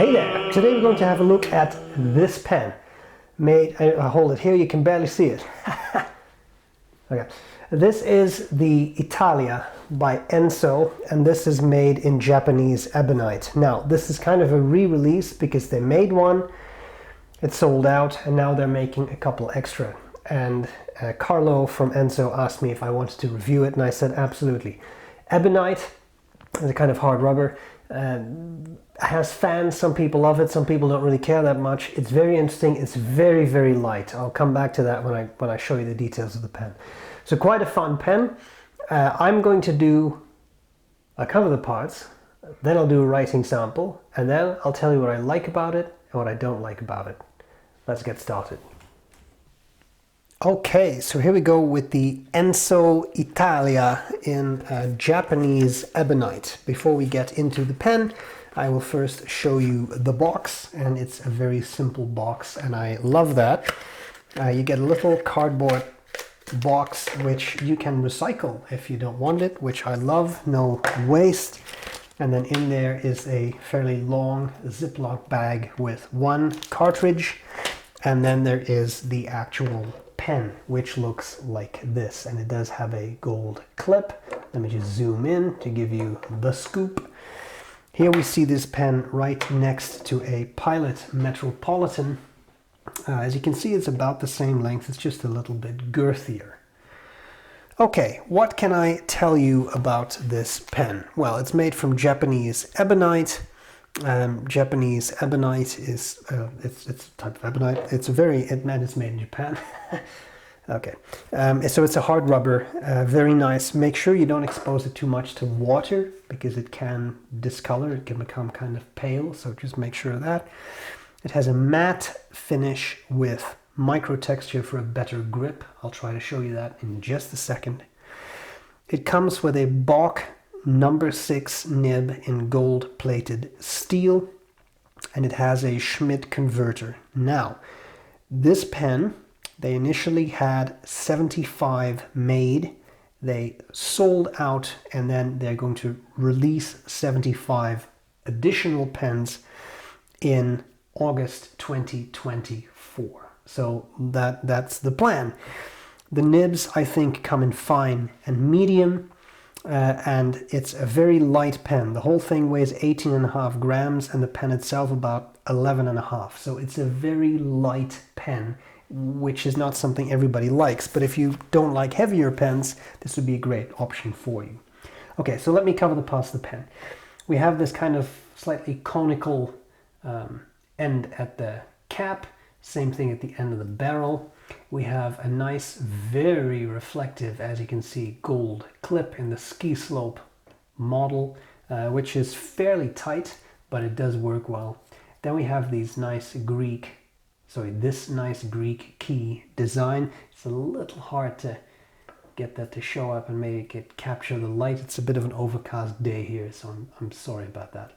Hey there! Today we're going to have a look at this pen. I hold it here, you can barely see it. Okay. This is the Italia by Ensso, and this is made in Japanese Ebonite. Now, this is kind of a re-release because they made one, it sold out, and now they're making a couple extra. And Carlo from Ensso asked me if I wanted to review it, and I said absolutely. Ebonite is a kind of hard rubber. Has fans, some people love it, some people don't really care that much. It's very interesting, it's very, very light. I'll come back to that when I show you the details of the pen. So quite a fun pen. I'm going to I'll cover the parts, then I'll do a writing sample, and then I'll tell you what I like about it and what I don't like about it. Let's get started. Okay, so here we go with the Ensso Italia in Japanese Ebonite. Before we get into the pen, I will first show you the box, and it's a very simple box, and I love that. You get a little cardboard box which you can recycle if you don't want it, which I love, no waste. And then in there is a fairly long Ziploc bag with one cartridge, and then there is the actual pen, which looks like this, and it does have a gold clip. Let me just zoom in to give you the scoop. Here we see this pen right next to a Pilot Metropolitan. As you can see, it's about the same length, it's just a little bit girthier. Okay, what can I tell you about this pen? Well, it's made from Japanese Ebonite. Japanese Ebonite is it's a type of Ebonite. It's made in Japan. Okay, so it's a hard rubber, very nice. Make sure you don't expose it too much to water because it can discolor, it can become kind of pale, so just make sure of that. It has a matte finish with micro texture for a better grip. I'll try to show you that in just a second. It comes with a B.R.E number 6 nib in gold plated steel, and it has a Schmidt converter. Now, this pen, they initially had 75 made. They sold out, and then they're going to release 75 additional pens in August 2024. So that's the plan. The nibs, I think, come in fine and medium. And it's a very light pen. The whole thing weighs 18.5 grams and the pen itself about 11.5. So it's a very light pen, which is not something everybody likes. But if you don't like heavier pens, this would be a great option for you. Okay, so let me cover the parts of the pen. We have this kind of slightly conical end at the cap, same thing at the end of the barrel. We have a nice, very reflective, as you can see, gold clip in the ski slope model, which is fairly tight, but it does work well. Then we have this nice Greek key design. It's a little hard to get that to show up and make it capture the light. It's a bit of an overcast day here, so I'm sorry about that.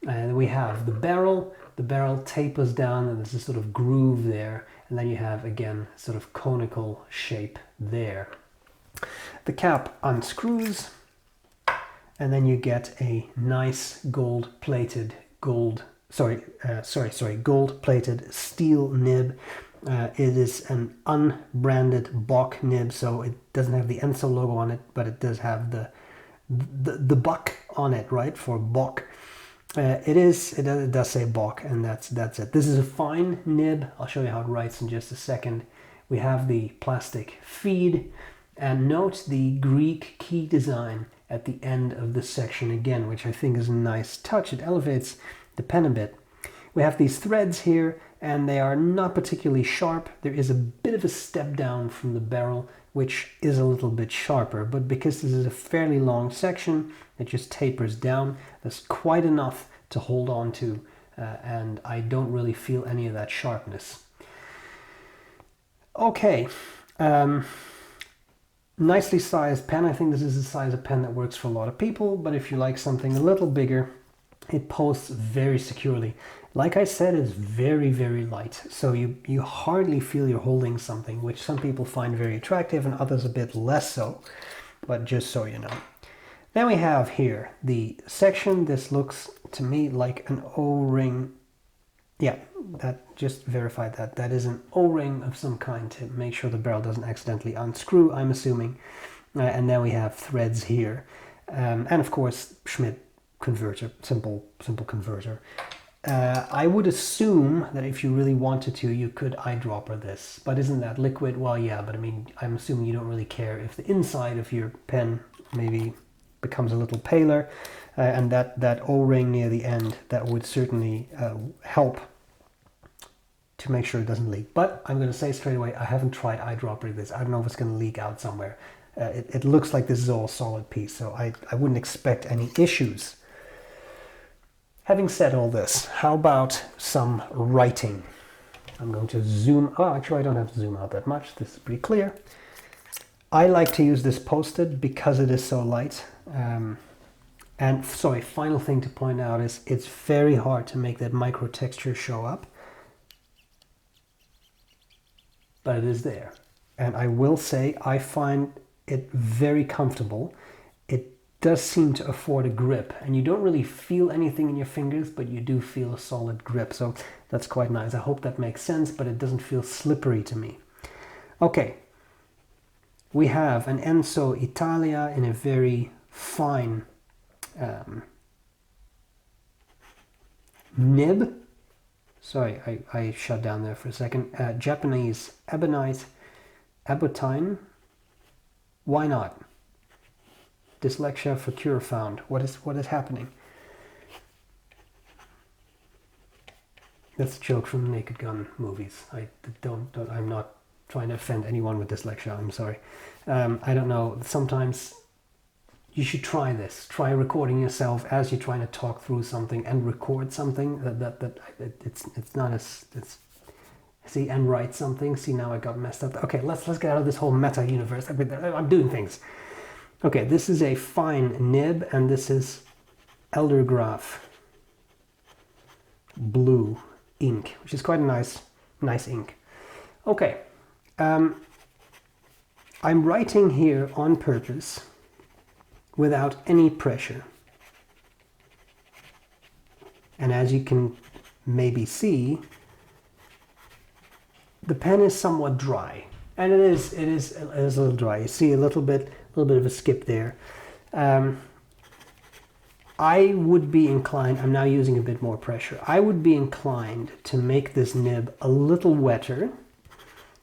And we have the barrel. The barrel tapers down and there's a sort of groove there. And then you have, again, sort of conical shape there. The cap unscrews, and then you get a nice gold-plated steel nib. It is an unbranded B.R.E nib, so it doesn't have the Ensso logo on it, but it does have the buck on it, right, for B.R.E. It does say B.R.E, and that's it. This is a fine nib. I'll show you how it writes in just a second. We have the plastic feed, and note the Greek key design at the end of this section again, which I think is a nice touch. It elevates the pen a bit. We have these threads here, and they are not particularly sharp. There is a bit of a step down from the barrel, which is a little bit sharper, but because this is a fairly long section, it just tapers down. That's quite enough to hold on to, and I don't really feel any of that sharpness. Okay, nicely sized pen. I think this is the size of pen that works for a lot of people, but if you like something a little bigger, it posts very securely. Like I said, it's very, very light, so you hardly feel you're holding something, which some people find very attractive and others a bit less so, but just so you know. Then we have here the section. This looks to me like an O-ring. Yeah, that just verified that. That is an O-ring of some kind to make sure the barrel doesn't accidentally unscrew, I'm assuming. And then we have threads here. And of course, Schmidt converter, simple converter. I would assume that if you really wanted to, you could eyedropper this. But isn't that liquid? Well, yeah, but I mean, I'm assuming you don't really care if the inside of your pen maybe becomes a little paler. And that O-ring near the end, that would certainly help to make sure it doesn't leak. But I'm going to say straight away, I haven't tried eyedroppering this. I don't know if it's going to leak out somewhere. It looks like this is all a solid piece, so I wouldn't expect any issues. Having said all this, how about some writing? I'm going to zoom. Oh, actually, I don't have to zoom out that much. This is pretty clear. I like to use this Post-it because it is so light. And sorry, final thing to point out is it's very hard to make that micro texture show up. But it is there. And I will say I find it very comfortable. It does seem to afford a grip, and you don't really feel anything in your fingers, but you do feel a solid grip. So that's quite nice. I hope that makes sense, but it doesn't feel slippery to me. Okay. We have an Ensso Italia in a very fine nib. Sorry, I shut down there for a second. Japanese Ebonite, Ebonite. Why not? Dyslexia for cure found. What is happening? That's a joke from the Naked Gun movies. I'm not trying to offend anyone with dyslexia. I'm sorry. I don't know. Sometimes you should try this. Try recording yourself as you're trying to talk through something and record something. It's not as see, and write something. See, now I got messed up. Okay, let's get out of this whole meta universe. I'm doing things. Okay, this is a fine nib, and this is Elder Graph blue ink, which is quite a nice ink. Okay, I'm writing here on purpose without any pressure. And as you can maybe see, the pen is somewhat dry, and it is a little dry. You see a little bit of a skip there. I would be inclined, I'm now using a bit more pressure, I would be inclined to make this nib a little wetter,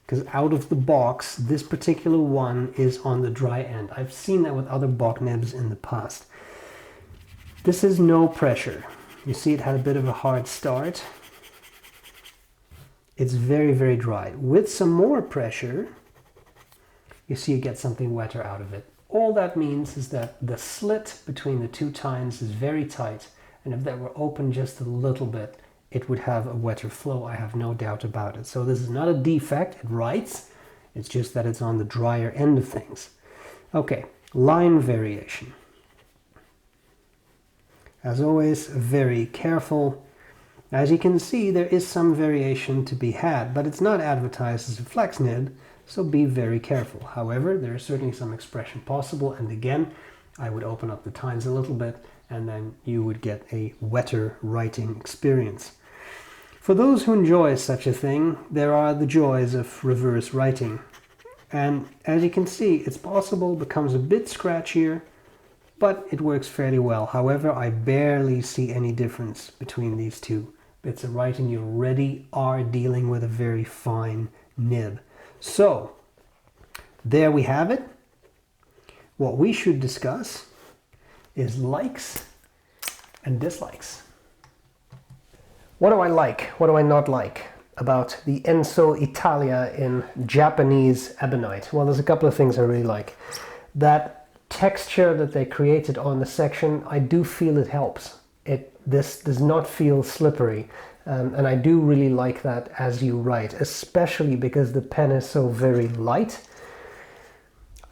because out of the box, this particular one is on the dry end. I've seen that with other Bock nibs in the past. This is no pressure. You see it had a bit of a hard start. It's very, very dry. With some more pressure, you see you get something wetter out of it. All that means is that the slit between the two tines is very tight, and if that were open just a little bit, it would have a wetter flow. I have no doubt about it. So this is not a defect, it writes, it's just that it's on the drier end of things. Okay, line variation. As always, very careful. As you can see, there is some variation to be had, but it's not advertised as a flex nib, so be very careful. However, there is certainly some expression possible, and again, I would open up the tines a little bit, and then you would get a wetter writing experience. For those who enjoy such a thing, there are the joys of reverse writing. And as you can see, it's possible, becomes a bit scratchier, but it works fairly well. However, I barely see any difference between these two bits of writing. You already are dealing with a very fine nib. So, there we have it. What we should discuss is likes and dislikes. What do I like? What do I not like about the Ensso Italia in Japanese Ebonite? Well, there's a couple of things I really like. That texture that they created on the section, I do feel it helps. This does not feel slippery, and I do really like that as you write, especially because the pen is so very light.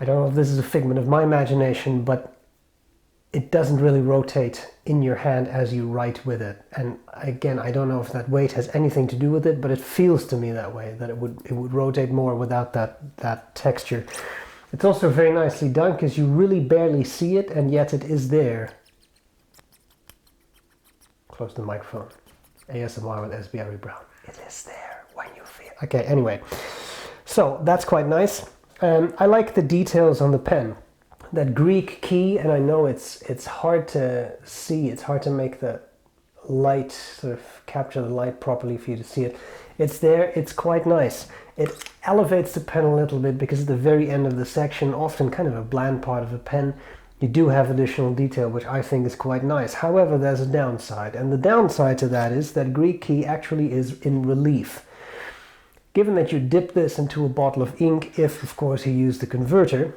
I don't know if this is a figment of my imagination, but it doesn't really rotate in your hand as you write with it. And again, I don't know if that weight has anything to do with it, but it feels to me that way, that it would rotate more without that texture. It's also very nicely done because you really barely see it, and yet it is there. close to the microphone. ASMR with S.B.R.E. Brown. It is there when you feel. Okay, anyway. So that's quite nice. I like the details on the pen. That Greek key, and I know it's hard to see. It's hard to make the light, sort of capture the light properly for you to see it. It's there. It's quite nice. It elevates the pen a little bit because at the very end of the section, often kind of a bland part of the pen, you do have additional detail, which I think is quite nice. However, there's a downside, and the downside to that is that Greek key actually is in relief. Given that you dip this into a bottle of ink, if of course you use the converter,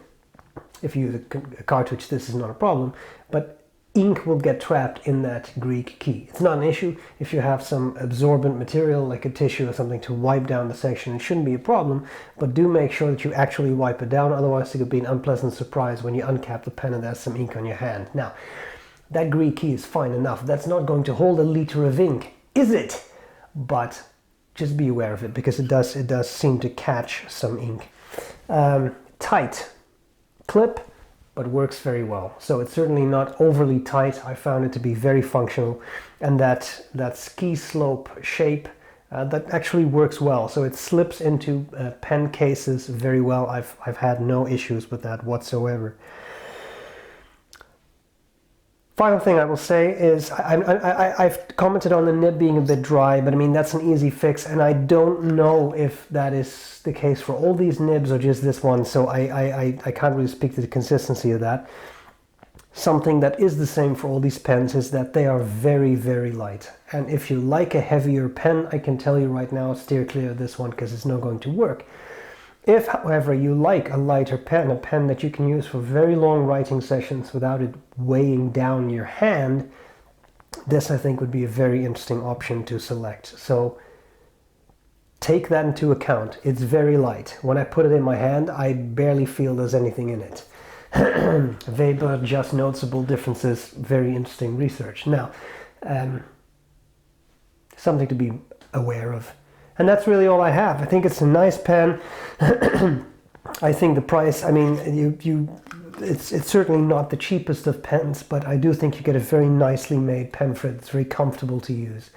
if you use a cartridge, this is not a problem, but ink will get trapped in that Greek key. It's not an issue. If you have some absorbent material like a tissue or something to wipe down the section, it shouldn't be a problem, but do make sure that you actually wipe it down, otherwise it could be an unpleasant surprise when you uncap the pen and there's some ink on your hand. Now, that Greek key is fine enough. That's not going to hold a liter of ink, is it? But just be aware of it because it does seem to catch some ink. Tight clip, but works very well. So it's certainly not overly tight. I found it to be very functional, and that ski slope shape that actually works well. So it slips into pen cases very well. I've had no issues with that whatsoever. Final thing I will say is I've commented on the nib being a bit dry, but I mean that's an easy fix, and I don't know if that is the case for all these nibs or just this one, so I can't really speak to the consistency of that. Something that is the same for all these pens is that they are very, very light, and if you like a heavier pen, I can tell you right now, steer clear of this one because it's not going to work. If, however, you like a lighter pen, a pen that you can use for very long writing sessions without it weighing down your hand, this I think would be a very interesting option to select. So take that into account. It's very light. When I put it in my hand, I barely feel there's anything in it. Weber, just noticeable differences, very interesting research. Now, something to be aware of. And that's really all I have. I think it's a nice pen. I think the price, I mean, it's certainly not the cheapest of pens, but I do think you get a very nicely made pen for it. It's very comfortable to use.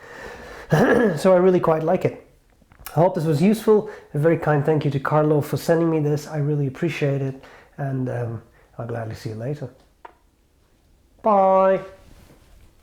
So I really quite like it. I hope this was useful. A very kind thank you to Carlo for sending me this. I really appreciate it. And I'll gladly see you later. Bye.